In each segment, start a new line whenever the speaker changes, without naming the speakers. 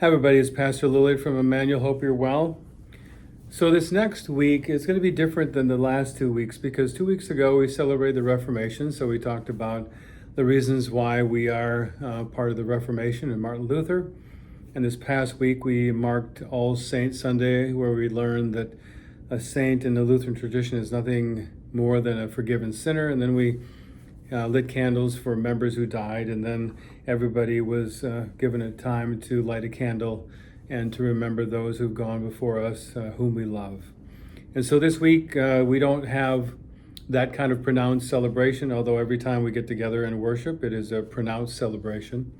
Hi everybody, it's Pastor Lillejord from Emmanuel. Hope you're well. So this next week is going to be different than the last 2 weeks because 2 weeks ago we celebrated the Reformation. So we talked about the reasons why we are part of the Reformation and Martin Luther. And this past week we marked All Saints Sunday, where we learned that a saint in the Lutheran tradition is nothing more than a forgiven sinner. And then we lit candles for members who died, and then everybody was given a time to light a candle and to remember those who've gone before us, whom we love. And so this week we don't have that kind of pronounced celebration, although every time we get together and worship, it is a pronounced celebration.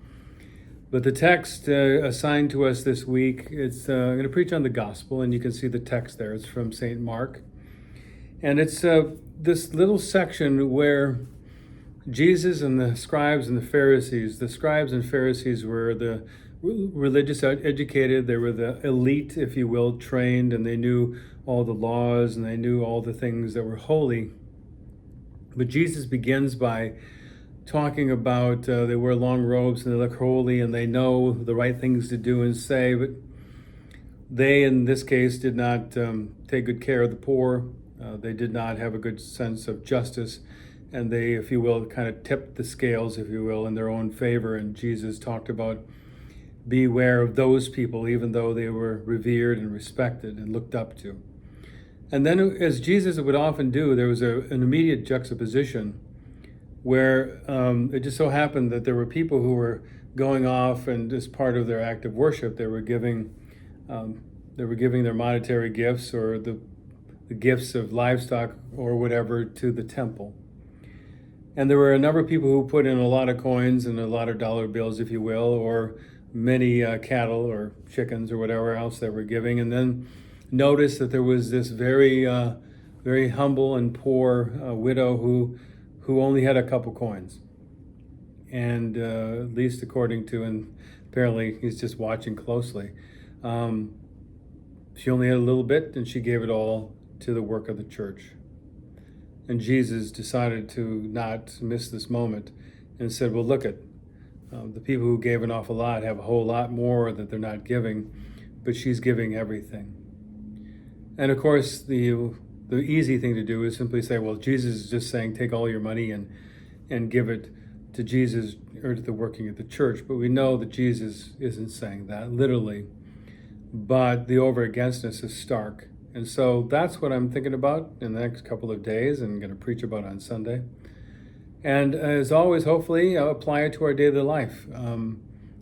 But the text assigned to us this week, I'm going to preach on the gospel, and you can see the text there. It's from St. Mark. And it's this little section where Jesus and the scribes and the scribes and Pharisees were the religious educated. They were the elite, if you will, trained, and they knew all the laws and they knew all the things that were holy. But Jesus begins by talking about they wear long robes and they look holy and they know the right things to do and say, but they, in this case, did not take good care of the poor. They did not have a good sense of justice. And they, if you will, kind of tipped the scales, if you will, in their own favor. And Jesus talked about beware of those people, even though they were revered and respected and looked up to. And then, as Jesus would often do, there was an immediate juxtaposition where it just so happened that there were people who were going off, and as part of their act of worship, they were giving their monetary gifts or the gifts of livestock or whatever to the temple. And there were a number of people who put in a lot of coins and a lot of dollar bills, if you will, or many cattle or chickens or whatever else they were giving. And then noticed that there was this very humble and poor widow who only had a couple coins. And at least according to, and apparently he's just watching closely, she only had a little bit, and she gave it all to the work of the church. And Jesus decided to not miss this moment and said, well, look at the people who gave an awful lot have a whole lot more that they're not giving, but she's giving everything. And of course, the easy thing to do is simply say, well, Jesus is just saying, take all your money and give it to Jesus or to the working of the church. But we know that Jesus isn't saying that literally, but the over againstness is stark. And so that's what I'm thinking about in the next couple of days and I'm going to preach about on Sunday. And as always, hopefully, I'll apply it to our daily life.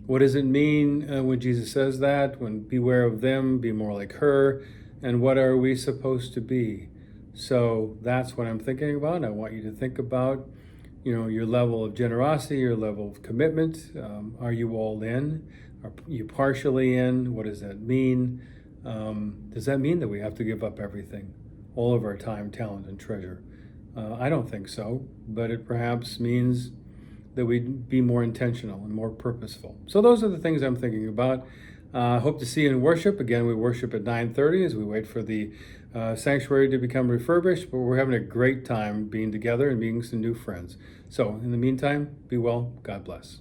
What does it mean when Jesus says that? When beware of them, be more like her, and what are we supposed to be? So that's what I'm thinking about. I want you to think about, your level of generosity, your level of commitment. Are you all in? Are you partially in? What does that mean? Does that mean that we have to give up everything, all of our time, talent, and treasure? I don't think so, but it perhaps means that we be more intentional and more purposeful. So those are the things I'm thinking about. Hope to see you in worship. Again, we worship at 9:30 as we wait for the sanctuary to become refurbished, but we're having a great time being together and meeting some new friends. So in the meantime, be well. God bless.